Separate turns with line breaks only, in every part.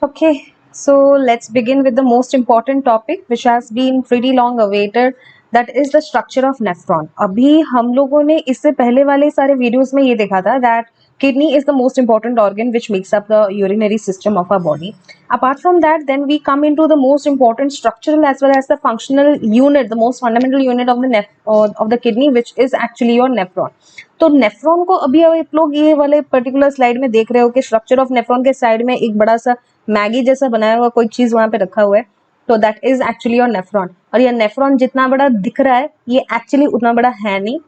Okay, so let's begin with the most important topic which has been pretty long awaited, that is the structure of nephron. अभी हम लोगों ने इससे पहले वाले सारे वीडियोस में ये देखा था that kidney is the most important organ which makes up the urinary system of our body. Apart from that, then we come into the most important structural as well as the functional unit, the most fundamental unit of the kidney, which is actually your nephron. तो nephron को अभी आप लोग ये वाले particular slide में देख रहे हो कि स्ट्रक्चर ऑफ नेफ्रॉन के साइड में एक बड़ा सा मैगी जैसा बनाया हुआ कोई चीज वहां पे रखा हुआ है, तो that is actually your nephron. और ये नेफ्रॉन जितना बड़ा दिख रहा है ये एक्चुअली उतना बड़ा है नहीं,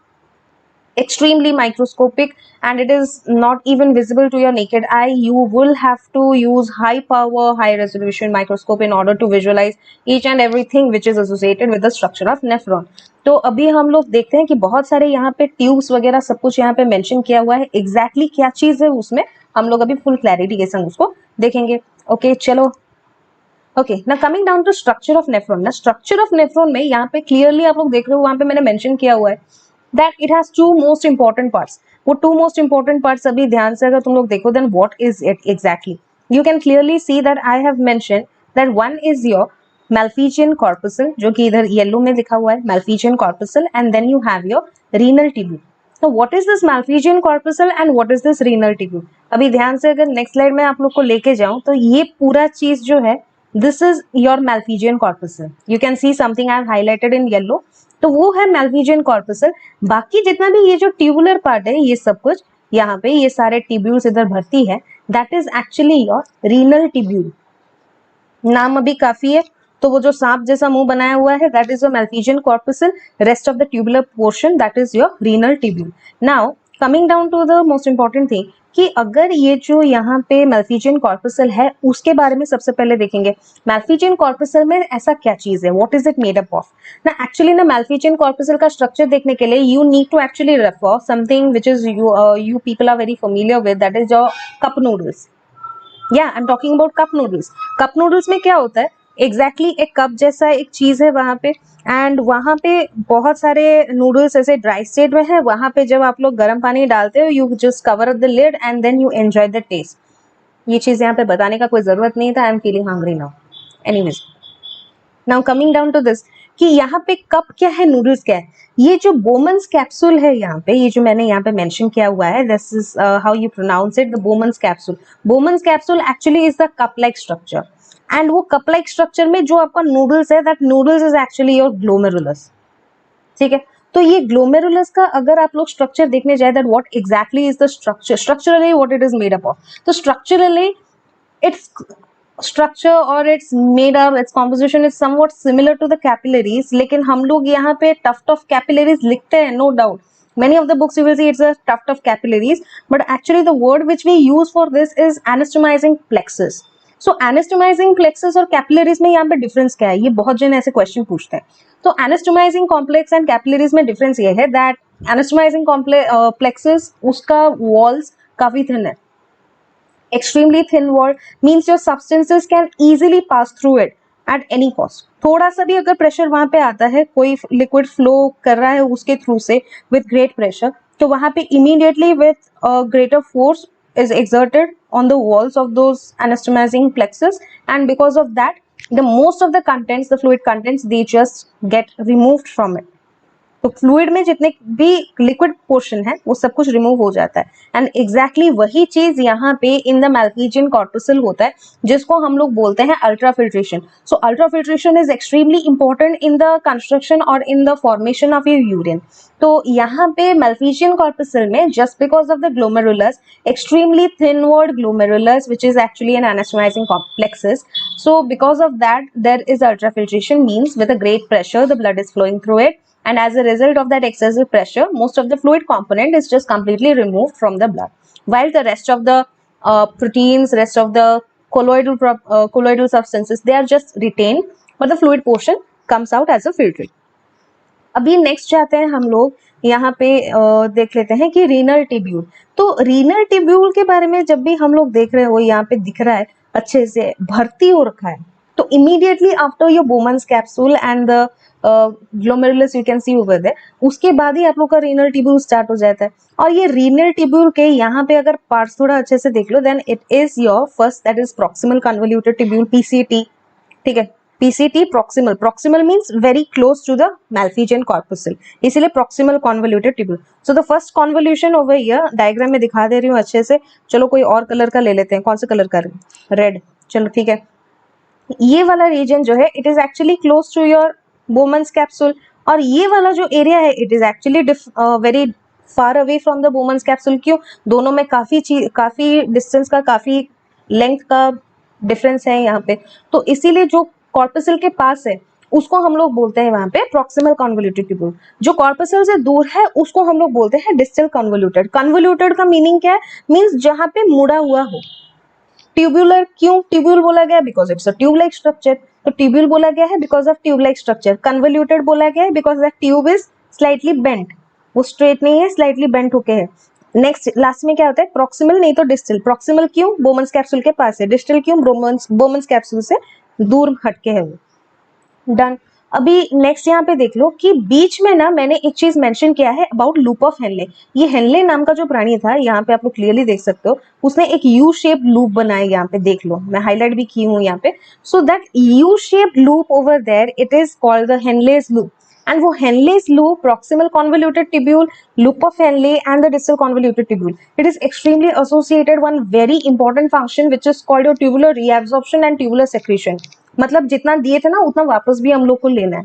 extremely microscopic, and it is not even visible to your naked eye. You will have to use high power, high resolution microscope in order to visualize each and everything which is associated with the structure of nephron. तो अभी हम लोग देखते हैं कि बहुत सारे यहाँ पे ट्यूब्स वगैरह सब कुछ यहाँ पे मेंशन किया हुआ है, एग्जैक्टली क्या चीज है उसमें हम लोग अभी फुल क्लैरिटी के संग उसको देखेंगे। ओके चलो, ओके ना coming down to structure of nephron. ना स्ट्रक्चर ऑफ नेफ्रॉन में यहाँ पे क्लियरली आप लोग देख रहे हो, वहां पे मैंने मेंशन किया हुआ है that it has two most important parts. वो two most important parts अभी ध्यान से अगर तुम लोग देखो then what is it exactly? You can clearly see that I have mentioned that one is your Malpighian corpuscle, जो कि इधर येलो में लिखा हुआ है Malpighian corpuscle, and then you have your renal tubule. So what is this Malpighian corpuscle and what is this renal tubule? अभी ध्यान से अगर नेक्स्ट स्लाइड में आप लोग को लेके जाऊं तो ये पूरा चीज जो है this is your Malpighian corpuscle. You can see something I have highlighted in yellow. तो वो है Malpighian corpuscle। बाकी जितना भी ये जो ट्यूबुलर पार्ट है ये सब कुछ यहाँ पे ये सारे ट्यूब्यूल्स इधर भरती है, that is actually your renal tubule. नाम अभी काफी है, तो वो जो सांप जैसा मुंह बनाया हुआ है that is your Malpighian corpuscle, rest of the tubular portion that is your renal tubule. Now coming down to the most important thing कि अगर ये जो यहाँ पे Malpighian corpuscle है उसके बारे में सबसे पहले देखेंगे। Malpighian corpuscle में ऐसा क्या चीज है, what is it made up of. ना एक्चुअली ना Malpighian corpuscle का स्ट्रक्चर देखने के लिए you need to actually refer something which is you people are very familiar with, that is your cup noodles. या I am talking about cup noodles. Cup noodles में क्या होता है, एग्जैक्टली एक कप जैसा एक चीज है वहां पे, एंड वहां पे बहुत सारे नूडल्स ऐसे ड्राई स्टेट में है। वहां पे जब आप लोग गर्म पानी डालते हो you just cover up the lid and then you enjoy the taste. ये चीज यहाँ पे बताने का कोई जरूरत नहीं था, I am feeling hungry now. Anyways now coming down to this कि यहाँ पे कप क्या है, नूडल्स क्या है। ये जो बोमन्स कैप्सूल है यहाँ पे, ये जो मैंने यहाँ पे मेंशन किया हुआ है, this is how you pronounce it, the Bowman's capsule. Bowman's capsule actually is the cup like structure, and वो कप लाइक स्ट्रक्चर में जो आपका नूडल्स है that noodles is actually your glomerulus. ठीक है, तो ये ग्लोमेरुलस का अगर आप लोग स्ट्रक्चर देखने जाए that what exactly is the structure, structurally what it is made up of. तो structurally it's structure or its made up, its composition is somewhat similar to the capillaries, लेकिन हम लोग यहाँ पे tuft of capillaries लिखते हैं, no doubt. Many of the books you will see it's a tuft of capillaries, but actually the word which we use for this is anastomizing plexus. So anastomizing plexus और capillaries में यहाँ पे difference क्या है, ये बहुत जन ऐसे question पूछते हैं। तो anastomizing complex and capillaries में difference ये है that anastomizing plexus उसका walls काफी thin है। Extremely thin wall means your substances can easily pass through it at any cost. थोड़ा सा भी अगर प्रेशर वहां पे आता है, कोई लिक्विड फ्लो कर रहा है उसके थ्रू से with great pressure, तो वहां पे immediately with a greater force is exerted on the walls of those anastomizing plexus, and because of that the most of the contents, the fluid contents, they just get removed from it. तो fluid में जितने भी liquid portion है वो सब कुछ remove हो जाता है, एंड एग्जैक्टली वही चीज यहाँ पे इन द Malpighian corpuscle होता है जिसको हम लोग बोलते हैं ultrafiltration. So ultrafiltration is extremely important in the construction और in the formation of your urine. तो यहाँ पे Malpighian corpuscle में just because of the glomerulus, extremely thin walled glomerulus which is actually an anastomizing complexes, so because of that there is ultrafiltration, means with a great pressure the blood is flowing through it, and as a result of that excessive pressure most of the fluid component is just completely removed from the blood, while the rest of the proteins, rest of the colloidal substances, they are just retained but the fluid portion comes out as a filtrate. अभी next जाते हैं हम लोग यहाँ पे देख लेते हैं कि रीनल टिब्यूल। तो रीनल टिब्यूल के बारे में जब भी हम लोग देख रहे हो, यहाँ पे दिख रहा है अच्छे से भर्ती हो रखा है, तो immediately after your Bowman's capsule and the glomerulus you can see over there, उसके बाद ही आप लोग का रीनल ट्यूब्यूल स्टार्ट हो जाता है। और ये रीनल ट्यूब्यूल के यहाँ पे अगर पार्ट्स थोड़ा अच्छे से देख लो, then it is your first that is proximal convoluted tubule, PCT, ठीक है। PCT proximal, proximal means very close to the Malpighian corpuscle, इसीलिए proximal convoluted tubule. So the first convolution over here diagram में दिखा दे रही हूँ अच्छे से। चलो कोई और कलर का ले लेते हैं, कौन से कलर का, रेड, चलो ठीक है। ये वाला रीजन जो है it is actually close to your Bowman's capsule, और ये वाला जो एरिया है it is actually very far away from the Bowman's capsule. क्यों? दोनों में काफी डिस्टेंस का, काफी लेंथ का डिफरेंस है यहाँ पे, तो इसीलिए जो कॉर्पसल के पास है उसको हम लोग बोलते हैं वहां पे प्रॉक्सिमल कन्वोल्यूटेड ट्यूब्यूल। जो कॉर्पसल से दूर है उसको हम लोग बोलते हैं डिस्टल कन्वोल्यूटेड। कन्वोल्यूटेड का मीनिंग क्या है? मीन्स जहां पे मुड़ा हुआ हो। ट्यूब्यूलर, क्यों ट्यूब्यूल बोला गया? Because it's a tube like structure, तो ट्यूब्यूल बोला गया है because of tube like structure. Convoluted बोला गया है because that tube is slightly bent, वो स्ट्रेट नहीं है, स्लाइटली बेंट होके है। नेक्स्ट लास्ट में क्या होता है? प्रॉक्सिमल नहीं तो डिस्टल। प्रॉक्सिमल क्यों? बोमन्स कैप्सूल के पास है। डिस्टल क्यों? बोमन्स कैप्सूल से दूर हटके है वो। डन। अभी नेक्स्ट यहाँ पे देख लो कि बीच में ना मैंने एक चीज मेंशन किया है अबाउट लूप ऑफ हेनले। ये हेनले नाम का जो प्राणी था, यहाँ पे आप लोग क्लियरली देख सकते हो, उसने एक यू शेप लूप बनाया, यहाँ पे देख लो, मैं हाईलाइट भी की हूँ यहाँ पे। So that U shape loop over there it is called the Henle's loop, and वो Henle's loop proximal convoluted tubule, loop of Henle and the distal convoluted tubule, it is extremely associated one very important function which is called your tubular reabsorption and tubular secretion. मतलब जितना दिए थे ना उतना वापस भी हम लोग को लेना है।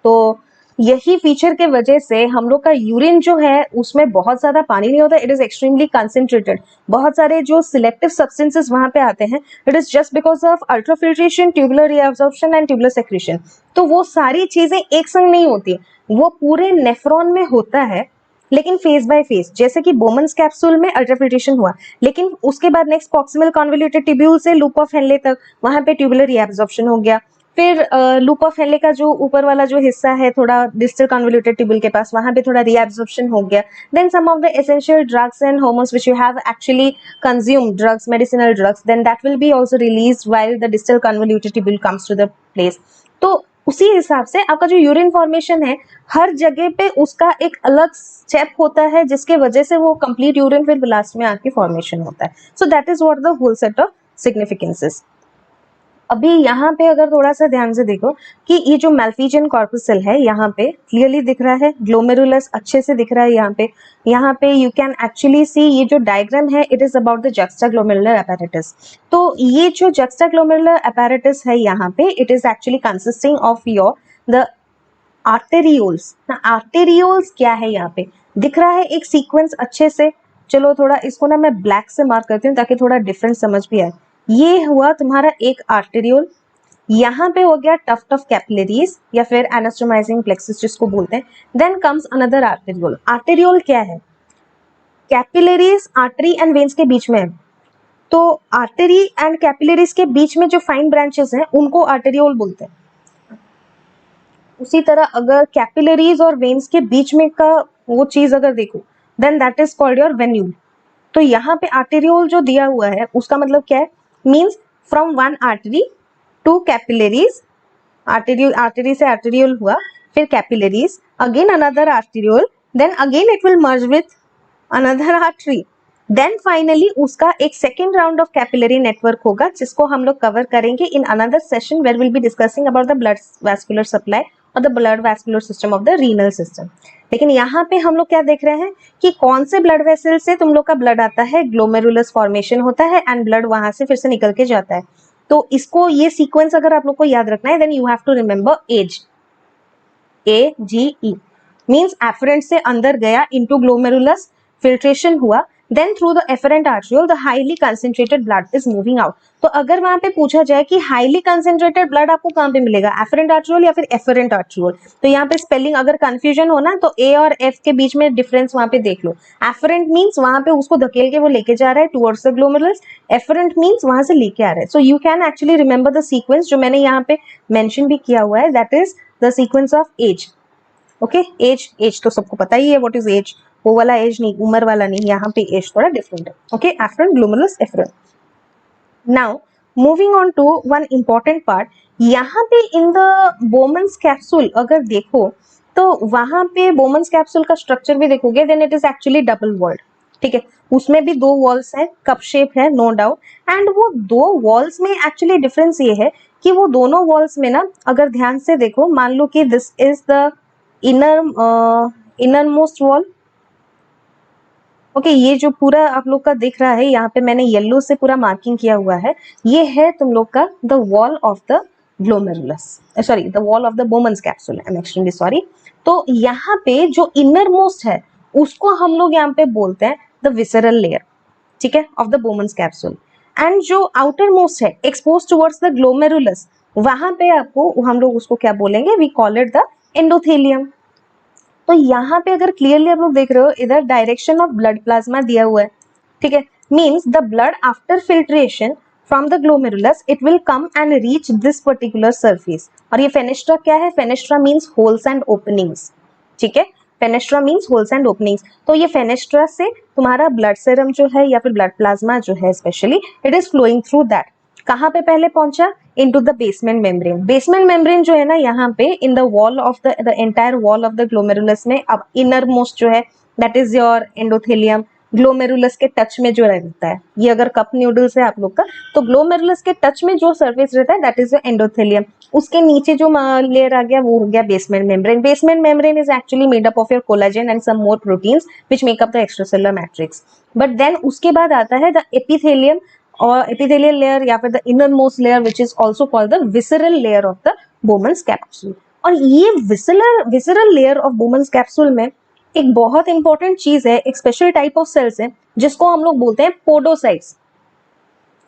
तो यही फीचर के वजह से हम लोग का यूरिन जो है उसमें बहुत ज्यादा पानी नहीं होता, इट इज एक्सट्रीमली कंसेंट्रेटेड। बहुत सारे जो सिलेक्टिव सब्सटेंसेस वहां पे आते हैं, it is just because of ultrafiltration, tubular reabsorption and tubular secretion. तो वो सारी चीजें एक संग नहीं होती, वो पूरे नेफ्रॉन में होता है, लेकिन फेज बाय फेज। जैसे कि बोमन्स कैप्सूल में अल्ट्राफिल्ट्रेशन हुआ, लेकिन उसके बाद नेक्स्ट प्रॉक्सिमल कन्वोल्यूटेड ट्यूब्यूल से लूप ऑफ हेनले तक, वहां पे ट्यूबुलर रीअब्जॉर्प्शन हो गया। फिर लूप ऑफ हेनले का जो ऊपर वाला जो हिस्सा है थोड़ा डिस्टल कन्वोल्यूटेड ट्यूब्यूल के पास, वहां पे थोड़ा रीअब्जॉर्प्शन हो गया। Then some of the essential drugs and hormones which you have actually consumed, drugs, medicinal drugs, then that will be also released while the distal convoluted tubule comes to the place. तो उसी हिसाब से आपका जो urine formation है, हर जगह पे उसका एक अलग स्टेप होता है, जिसके वजह से वो कंप्लीट यूरिन फिर लास्ट में आके फॉर्मेशन होता है। So that is what the whole set of significances. अभी यहाँ पे अगर थोड़ा सा ध्यान से देखो कि ये जो मैल्फिजियन कॉर्पसल है, यहाँ पे क्लियरली दिख रहा है, ग्लोमेरुलस अच्छे से दिख रहा है यहाँ पे यू कैन एक्चुअली सी, ये जो डायग्राम है it is about the juxtaglomerular apparatus। तो ये जो जक्स्टाग्लोमेरुलर apparatus है यहाँ पे, it is actually consisting of your the arterioles. ना आर्टेरियोल्स क्या है यहाँ पे दिख रहा है एक सीक्वेंस अच्छे से। चलो थोड़ा इसको ना मैं ब्लैक से मार्क करती हूँ ताकि थोड़ा डिफरेंस समझ भी आए। ये हुआ तुम्हारा एक आर्टेरियोल, यहाँ पे हो गया टफ्ट ऑफ कैपिलरीज या फिर एनास्टोमाइजिंग प्लेक्सस जिसको बोलते हैं। Then comes another arteriole. Arteriole क्या है? कैपिलरीज आर्टरी एंड वेन्स के बीच में है, तो आर्टरी एंड कैपिलरीज के बीच में जो फाइन ब्रांचेस हैं उनको आर्टेरियोल बोलते हैं। उसी तरह अगर कैपिलरीज और वेन्स के बीच में का वो चीज अगर देखो, then that is called your venule. तो यहाँ पे आर्टेरियोल जो दिया हुआ है उसका मतलब क्या है? Means from one artery to capillaries, artery से आर्टेरियोल हुआ, फिर capillaries, again another arteriole, then again it will merge with another artery, then finally उसका एक second round of capillary network होगा जिसको हम लोग कवर करेंगे in another session where will be discussing about the blood vascular supply और the blood vascular system of the renal system. लेकिन यहाँ पे हम लोग क्या देख रहे हैं कि कौन से ब्लड वेसल से तुम लोग का ब्लड आता है, ग्लोमेरुलस फॉर्मेशन होता है एंड ब्लड वहां से फिर से निकल के जाता है। तो इसको ये सीक्वेंस अगर आप लोग को याद रखना है, then you have to remember age, AGE means afferent से अंदर गया इनटू ग्लोमेरुलस, फिल्ट्रेशन हुआ, then through the efferent arteriole the highly concentrated blood is moving out. तो अगर वहां पे पूछा जाए कि हाईली कंसेंट्रेटेड ब्लड आपको कहां पे मिलेगा, एफरेंट आर्ट्रियोल या फिर एफरेंट आर्ट्रियोल, तो यहाँ पे स्पेलिंग अगर कंफ्यूजन हो ना तो A और F के बीच में डिफरेंस वहां पे देख लो। एफरेंट मीन्स वहां पे उसको धकेल के वो लेके जा रहा है towards the glomerulus, efferent means वहां से लेके आ रहा है। So you can actually remember the sequence जो मैंने यहाँ पे मेंशन भी किया हुआ है, that is the sequence of age. Okay, age तो सबको पता ही है, व्हाट इज एज, वो वाला एज नहीं, उम्र वाला नहीं, यहाँ पे एज थोड़ा डिफरेंट है। Okay, afferent, glomerulus, efferent. Now moving on to one important part, यहाँ पे इन द बोमन्स कैप्सूल अगर देखो तो वहां पे बोमन्स कैप्सूल का स्ट्रक्चर भी देखोगे, then it is actually double walled, ठीक है। उसमें भी 2 वॉल्स है, कप शेप है, नो डाउट। एंड वो 2 वॉल्स में एक्चुअली डिफरेंस ये है कि वो दोनों वॉल्स में ना अगर ध्यान से देखो, मान लो कि this is the inner most wall, okay. ये जो पूरा आप लोग का दिख रहा है, यहाँ पे मैंने येलो से पूरा मार्किंग किया हुआ है, ये है तुम लोग का the wall of the glomerulus, sorry the wall of the Bowman's capsule, I am extremely sorry. तो यहाँ पे जो इनर मोस्ट है उसको हम लोग यहाँ पे बोलते हैं द विसरल लेयर, ठीक है, of the Bowman's capsule. And जो आउटर मोस्ट है एक्सपोज टुवर्ड्स द ग्लोमेरुलस, वहां पे आपको हम लोग उसको क्या बोलेंगे, we call it the endothelium. तो यहाँ पे अगर क्लियरली आप लोग देख रहे हो, इधर डायरेक्शन ऑफ ब्लड प्लाज्मा दिया हुआ है, ठीक है। Means the blood after filtration from the glomerulus it will come and reach this particular surface. और ये फेनेस्ट्रा क्या है, fenestra means holes and openings, ठीक है। Fenestra means holes and openings. तो ये फेनेस्ट्रा से तुम्हारा ब्लड सेरम जो है या फिर ब्लड प्लाज्मा जो है specially, it is flowing through that. कहाँ पे पहले पहुंचा, into the basement membrane. Basement membrane जो है ना यहाँ पे in the wall of the entire wall of the glomerulus में, अब इनर मोस्ट जो है that is your endothelium, glomerulus के टच में जो रहता है, ये अगर कप न्यूडल्स है आप लोग का, तो ग्लोमेरुलस के टच में जो सरफेस रहता है दैट इज योर एंडोथेलियम। उसके नीचे जो लेयर आ गया वो हो गया basement membrane. Basement membrane is actually made up of your collagen and some more proteins which make up the extracellular matrix. But then उसके बाद आता है द एपिथेलियम और एपिथेलियल लेयर या फिर the inner most layer which is also called the visceral layer of the Bowman's capsule. और ये visceral layer of Bowman's capsule में एक बहुत इंपॉर्टेंट चीज है, एक स्पेशल टाइप ऑफ सेल्स है जिसको हम लोग बोलते हैं पोडोसाइट्स।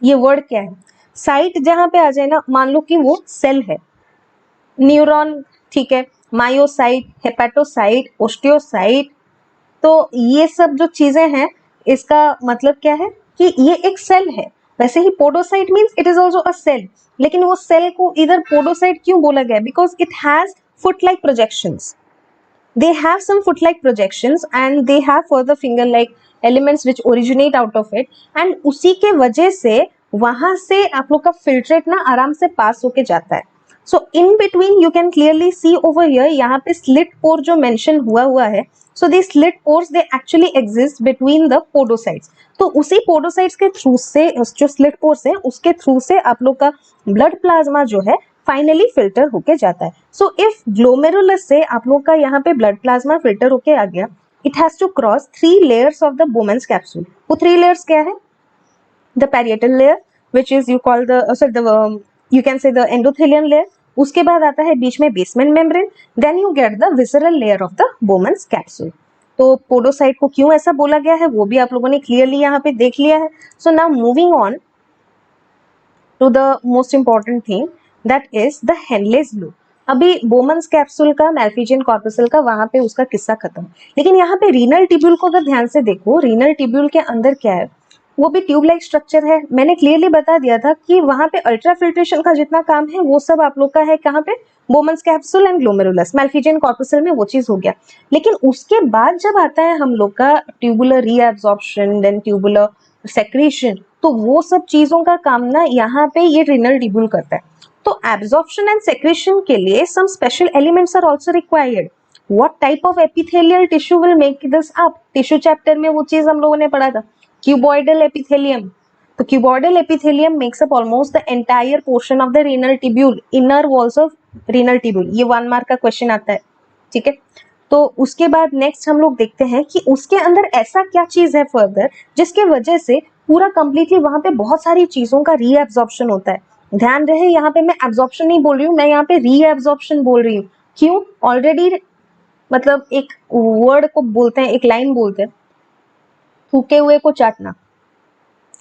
ये वर्ड क्या है, साइट जहां पे आ जाए ना, मान लो कि वो सेल है, न्यूरॉन, ठीक है, मायोसाइट, हेपेटोसाइट, ओस्टियोसाइट, तो ये सब जो चीजें हैं इसका मतलब क्या है कि ये एक सेल है। वैसे ही podocyte means it is also a cell, लेकिन वो सेल को इधर पोडोसाइट क्यों बोला गया, because it has foot like projections, they have some foot like projections and they have further finger like elements which originate out of it, and उसी के वजह से वहां से आप लोग का फिल्ट्रेट ना आराम से पास होके जाता है। So in between you can clearly see over here, यहाँ पे स्लिट पोर जो मेंशन हुआ है, so they slit pores they actually exist between the podocytes. तो उसी पोडोसाइट्स के थ्रू से, जो स्लिट पोर्स है उसके थ्रू से आप लोग का ब्लड प्लाज्मा जो है फाइनली फिल्टर होके जाता है। सो इफ ग्लोमेरुलस से आप लोग का यहाँ पे ब्लड प्लाज्मा फिल्टर होके आ गया, it has to cross 3 layers of the Bowman's capsule. वो 3 layers क्या है, the parietal layer which is you call the you can say the endothelium layer, उसके बाद आता है बीच में basement membrane, then you get the visceral layer of the Bowman's capsule. तो पोडोसाइट को क्यों ऐसा बोला गया है वो भी आप लोगों ने क्लियरली यहाँ पे देख लिया है। So now moving on to the most important thing that is the Henle's loop. अभी बोमन्स कैप्सूल का, मैल्फिजियन कॉर्पसल का, वहां पे उसका किस्सा खत्म, लेकिन यहाँ पे रीनल ट्यूब्यूल को अगर ध्यान से देखो, रीनल ट्यूब्यूल के अंदर क्या है, वो भी ट्यूब लाइक स्ट्रक्चर है। मैंने क्लियरली बता दिया था कि वहां पे अल्ट्रा फिल्ट्रेशन का जितना काम है वो सब आप लोग का है कहाँ पे, Bowman's capsule and glomerulus. Malpighian corpuscle में वो चीज हो गया, लेकिन उसके बाद जब आता है हम लोग का tubular reabsorption, then tubular secretion, तो वो सब चीजों का काम ना यहाँ पे ये रीनल ट्यूब्यूल करता है। तो एब्जॉर्प्शन एंड सेक्रेशन के लिए some special elements are also required. What type of epithelial tissue will make this up, tissue chapter में वो चीज हम लोगों ने पढ़ा था, क्यूबॉइडल एपिथेलियम। तो cuboidal epithelium makes up almost the entire portion of the renal tubule, inner walls of renal tubule. ये 1 मार्क का क्वेश्चन आता है, ठीक है। तो उसके बाद नेक्स्ट हम लोग देखते हैं कि उसके अंदर ऐसा क्या चीज है फर्दर जिसके वजह से पूरा कंप्लीटली वहां पे बहुत सारी चीजों का रीएब्जॉर्प्शन होता है। ध्यान रहे यहाँ पे मैं एब्जॉर्प्शन नहीं बोल रही हूँ, मैं यहाँ पे रीएब्जॉर्प्शन बोल रही हूँ। क्यों, ऑलरेडी मतलब एक वर्ड को बोलते हैं, एक लाइन बोलते हैं, थूके हुए को चाटना।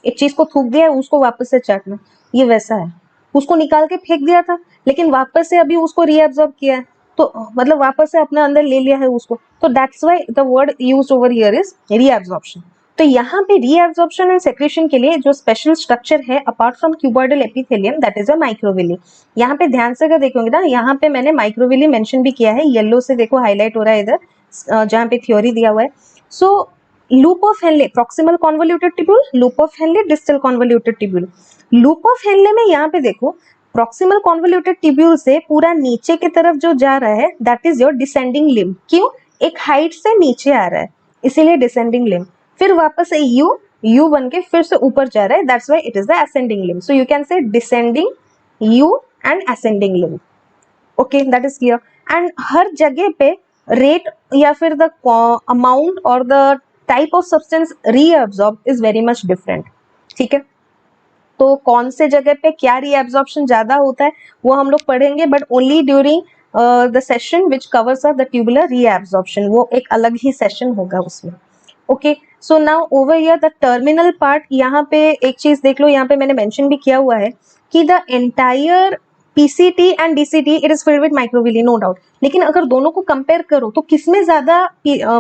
एक चीज को थूक दिया है उसको वापस से चाटना, ये वैसा है। उसको निकाल के फेंक दिया था लेकिन वापस से अभी उसको रीएब्जॉर्ब किया है, तो मतलब वापस से अपने अंदर ले लिया है उसको, तो that's why the word used over here is reabsorption. तो यहाँ पे रीएब्जॉर्प्शन एंड सेक्रेशन के लिए जो स्पेशल स्ट्रक्चर है apart from cuboidal epithelium, that is a microvilli. यहाँ पे ध्यान से अगर देखोगे ना, यहाँ पे मैंने माइक्रोविली मेंशन भी किया है, येलो से देखो हाईलाइट हो रहा है इधर जहाँ पे थ्योरी दिया हुआ है। So loop of Henle, proximal convoluted tubule, loop of Henle, distal convoluted tubule. Loop of Henle में यहाँ पे देखो प्रॉक्सिमल कॉन्वोल्यूटेड ट्यूब्यूल से पूरा नीचे की तरफ जो जा रहा है that is your descending limb. क्यों? एक हाइट से नीचे आ रहा है इसीलिए डिसेंडिंग लिम्ब। फिर वापस से यू बन के फिर से ऊपर जा रहा है, that's why it is the ascending limb. So you can say descending U and ascending limb. Okay, that is clear. And हर जगह पे रेट या फिर द अमाउंट और the type of substance reabsorb is very much different. ठीक है, तो कौन से जगह पे क्या रीअब्सॉर्प्शन ज्यादा होता है वो हम लोग पढ़ेंगे, but only during the session which covers the tubular reabsorption, वो एक अलग ही सेशन होगा उसमें। Okay, so now over here the terminal part. यहाँ पे एक चीज देख लो, यहाँ पे मैंने मेंशन भी किया हुआ है कि the entire PCT and DCT it is filled with microvilli, no doubt. लेकिन अगर दोनों को कंपेयर करो तो किसमें ज्यादा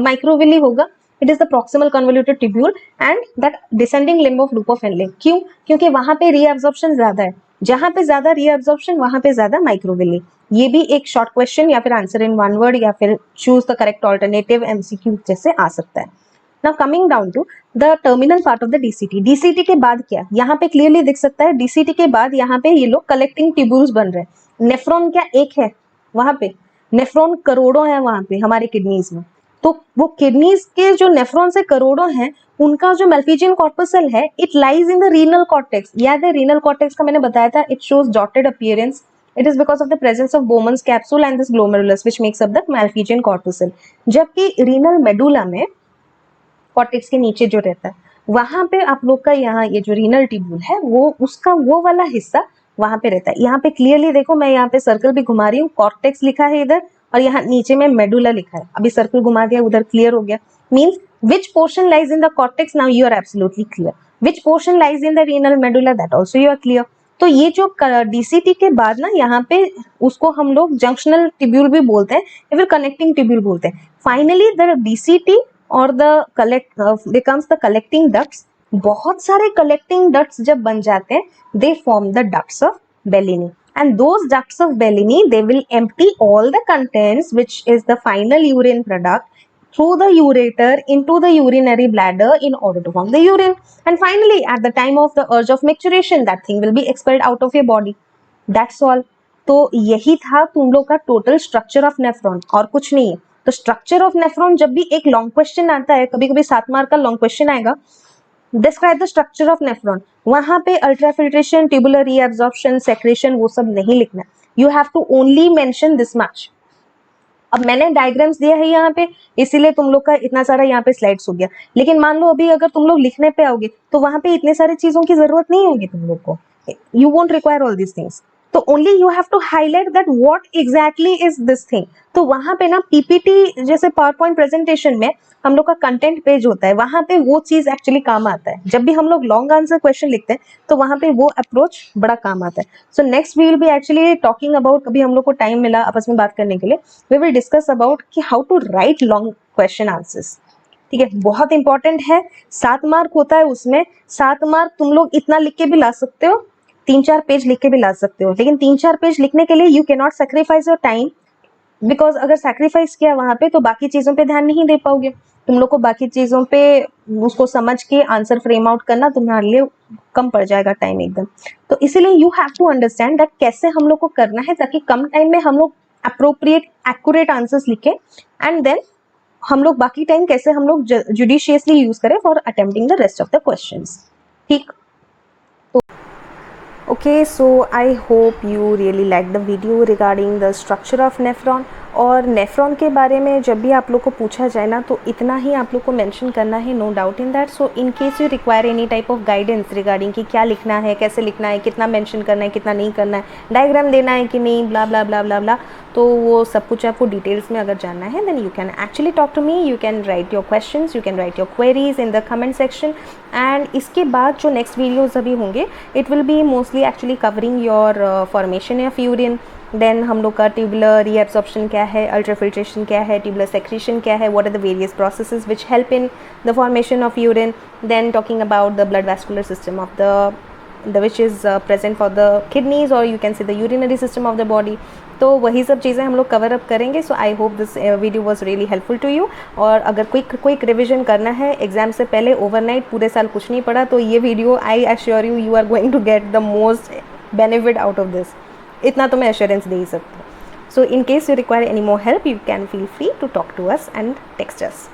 माइक्रोविली होगा? It is the proximal convoluted tubule and that descending limb of loop of Henley. क्यों? क्योंकि वहां पे रीअब्सॉर्प्शन ज्यादा है, जहां पे ज्यादा रीअब्सॉर्प्शन वहां पे ज्यादा माइक्रोविली। ये भी एक शॉर्ट क्वेश्चन या फिर आंसर इन वन वर्ड या फिर choose the correct alternative MCQ जैसे आ सकता है। Now coming down to the terminal part of the DCT. DCT के बाद क्या? यहाँ पे क्लियरली दिख सकता है DCT के बाद यहाँ पे ये लोग कलेक्टिंग ट्यूब्यूल्स बन रहे हैं। नेफ्रॉन क्या एक है वहां पे? नेफ्रॉन करोड़ों है वहां पे हमारे किडनीज में। तो वो किडनीज के जो नेफ्रॉन से करोड़ों हैं, उनका जो मैल्फिजियन कॉर्पसल है it lies in the renal cortex. याद है रीनल कॉर्टेक्स का मैंने बताया था, it shows dotted appearance. It is because of the presence of Bowman's capsule and this glomerulus which makes up the malphizian corpuscle. जबकि renal medulla में cortex के नीचे जो रहता है वहां पे आप लोग का यहाँ ये जो रीनल ट्यूब्यूल है वो उसका वो वाला हिस्सा वहां पे रहता है। यहाँ पे क्लियरली देखो, मैं यहाँ पे सर्कल भी घुमा रही हूँ, कॉर्टेक्स लिखा है इधर और यहाँ नीचे में मेडुला लिखा है। अभी सर्कल घुमा दिया, उधर क्लियर हो गया। Means which portion lies in the cortex, now you are absolutely clear. Which portion lies in the renal medulla, that also you are clear. तो ये जो डीसीटी के बाद ना यहाँ पे उसको हम लोग जंक्शनल ट्यूब्यूल भी बोलते हैं या फिर कनेक्टिंग ट्यूब्यूल बोलते हैं। फाइनली द डीसीटी और the collect becomes the collecting ducts. बहुत सारे कलेक्टिंग डक्ट्स जब बन जाते हैं they form the ducts of Bellini, and those ducts of Bellini they will empty all the contents which is the final urine product through the ureter into the urinary bladder in order to form the urine, and finally at the time of the urge of micturition that thing will be expelled out of your body. That's all. तो यही था तुम लोग का total structure of nephron, और कुछ नहीं है। तो स्ट्रक्चर ऑफ नेफ्रॉन जब भी एक लॉन्ग क्वेश्चन आता है, कभी कभी 7 मार्क का लॉन्ग क्वेश्चन आएगा, describe the structure of nephron, वहां पे अल्ट्राफिल्ट्रेशन, ट्यूबुलर रीअब्सॉर्प्शन, सेक्रेशन वो सब नहीं लिखना। You have to only mention this much. अब मैंने डायग्राम्स दिया है यहाँ पे इसीलिए तुम लोग का इतना सारा यहाँ पे स्लाइड्स हो गया, लेकिन मान लो अभी अगर तुम लोग लिखने पे आओगे तो वहां पे इतने सारे चीजों की जरूरत नहीं होगी तुम लोग को। You won't require all this things, तो only you have to highlight that what exactly is this thing. तो वहां पे ना पीपीटी जैसे पावर पॉइंट प्रेजेंटेशन में हम लोग का कंटेंट पेज होता है, वहां पे वो चीज एक्चुअली काम आता है। जब भी हम लोग लॉन्ग आंसर क्वेश्चन लिखते हैं तो वहां पे वो अप्रोच बड़ा काम आता है। So next we will be actually talking about, कभी हम लोग को टाइम मिला आपस में बात करने के लिए, वी विल डिस्कस अबाउट कि how to write long question answers. ठीक है, बहुत इंपॉर्टेंट है। 7 मार्क होता है उसमें, 7 मार्क तुम लोग इतना लिख के भी ला सकते हो, 3-4 पेज लिख के भी ला सकते हो, लेकिन 3-4 पेज लिखने के लिए you can not sacrifice your time, because अगर सैक्रिफाइस किया वहां पे तो बाकी चीजों पे ध्यान नहीं दे पाओगे। तुम लोग को बाकी चीजों पे उसको समझ के आंसर फ्रेम आउट करना तुम्हारे लिए कम पड़ जाएगा टाइम एकदम। तो इसीलिए you have to understand that कैसे हम लोग को करना है ताकि कम टाइम में हम लोग अप्रोप्रिएट एक्यूरेट आंसर्स लिखें, एंड देन हम लोग बाकी टाइम कैसे हम लोग जुडिशियसली यूज करें for attempting the rest of the questions. ठीक, Okay, so I hope you really liked the video regarding the structure of nephron। और नेफ्रॉन के बारे में जब भी आप लोग को पूछा जाए ना तो इतना ही आप लोग को मेंशन करना है, no doubt in that. So in case you require any type of guidance regarding कि क्या लिखना है, कैसे लिखना है, कितना मेंशन करना है, कितना नहीं करना है, डायग्राम देना है कि नहीं, ब्ला ब्ला ब्ला ब्ला ब्ला, तो वो सब कुछ आपको डिटेल्स में अगर जानना है then you can actually talk to me, you can write your questions, you can write your queries in the comment section. And इसके बाद जो नेक्स्ट वीडियोज अभी होंगे it will be mostly actually covering your formation of urine, then हम लोग का tubular reabsorption क्या है, अल्ट्राफिल्ट्रेशन क्या है, ट्यूबुलर सेक्रेशन क्या है, what are the various processes which help in the formation of urine, then talking about the blood vascular system of the which is present for the kidneys or you can say the urinary system of the body। तो तो वही सब चीज़ें हम लोग cover up करेंगे. So I hope this video was really helpful to you. और अगर क्विक रिविजन करना है एग्जाम से पहले, ओवरनाइट पूरे साल कुछ नहीं पढ़ा, तो ये video I assure you, you are going to get the most benefit out of this. इतना तो मैं एश्योरेंस दे ही सकती हूँ. So in case you require any more help, you can feel free to talk to us and text us.